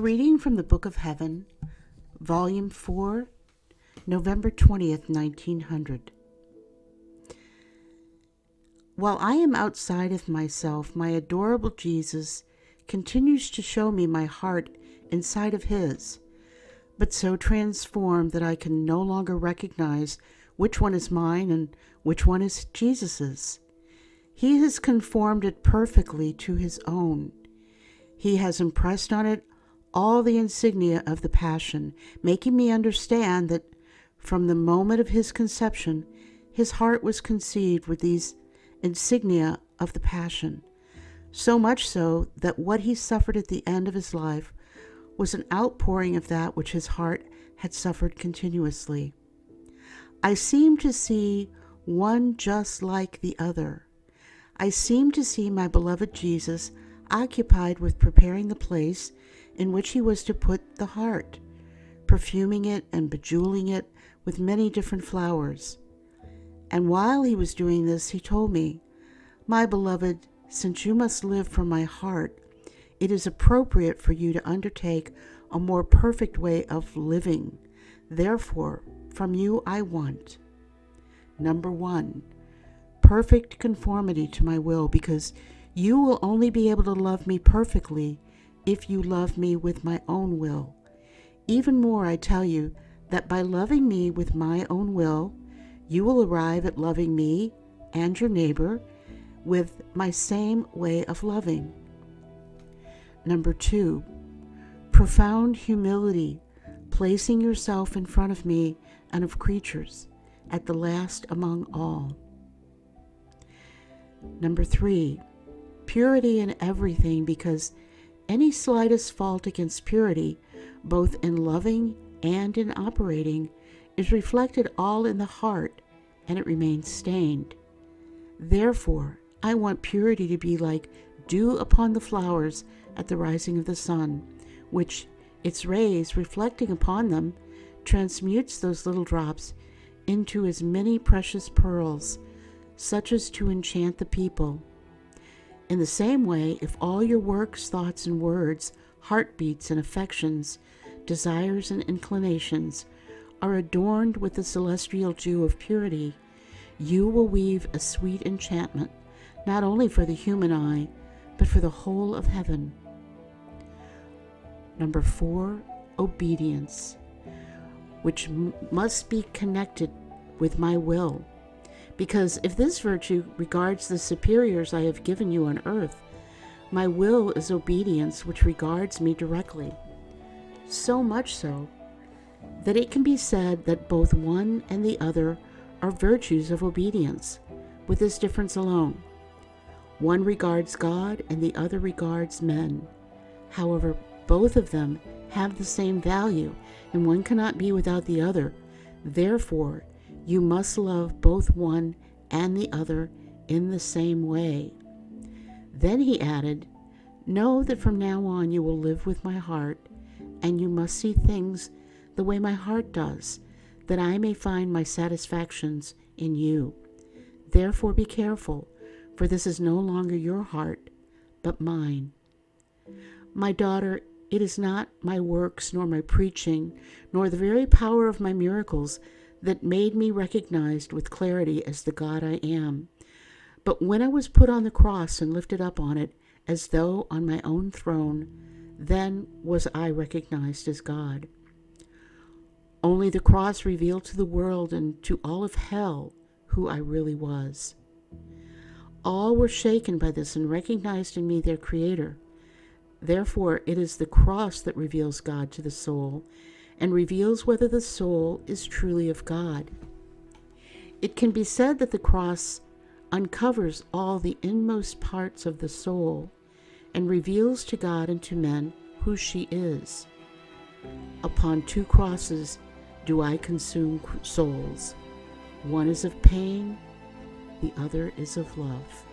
reading from the Book of Heaven, Volume 4, November 20th, 1900. While I am outside of myself, my adorable Jesus continues to show me my heart inside of his, but so transformed that I can no longer recognize which one is mine and which one is Jesus's. He has conformed it perfectly to his own. He has impressed on it all the insignia of the Passion, making me understand that from the moment of his conception, his heart was conceived with these insignia of the Passion, so much so that what he suffered at the end of his life was an outpouring of that which his heart had suffered continuously. I seem to see one just like the other. I seem to see my beloved Jesus occupied with preparing the place in which he was to put the heart, perfuming it and bejeweling it with many different flowers. And while he was doing this, he told me, "My beloved, since you must live from my heart, it is appropriate for you to undertake a more perfect way of living. Therefore, from you I want, number 1, perfect conformity to my will, because you will only be able to love me perfectly if you love me with my own will. Even more, I tell you that by loving me with my own will, you will arrive at loving me and your neighbor with my same way of loving. Number 2, profound humility, placing yourself in front of me and of creatures, at the last among all. Number 3, purity in everything, because any slightest fault against purity, both in loving and in operating, is reflected all in the heart, and it remains stained. Therefore, I want purity to be like dew upon the flowers at the rising of the sun, which, its rays reflecting upon them, transmutes those little drops into as many precious pearls, such as to enchant the people. In the same way, if all your works, thoughts, and words, heartbeats and affections, desires and inclinations are adorned with the celestial dew of purity, you will weave a sweet enchantment, not only for the human eye, but for the whole of heaven. Number 4, obedience, which must be connected with my will. Because if this virtue regards the superiors I have given you on earth, my will is obedience which regards me directly. So much so that it can be said that both one and the other are virtues of obedience, with this difference alone. One regards God and the other regards men. However, both of them have the same value, and one cannot be without the other. Therefore, you must love both one and the other in the same way. Then he added, know that from now on you will live with my heart, and you must see things the way my heart does, that I may find my satisfactions in you. Therefore be careful, for this is no longer your heart, but mine. My daughter, it is not my works, nor my preaching, nor the very power of my miracles that made me recognized with clarity as the God I am. But when I was put on the cross and lifted up on it, as though on my own throne, then was I recognized as God. Only the cross revealed to the world and to all of hell who I really was. All were shaken by this and recognized in me their Creator. Therefore, it is the cross that reveals God to the soul, and reveals whether the soul is truly of God. It can be said that the cross uncovers all the inmost parts of the soul, and reveals to God and to men who she is. Upon 2 crosses do I consume souls. One is of pain, the other is of love.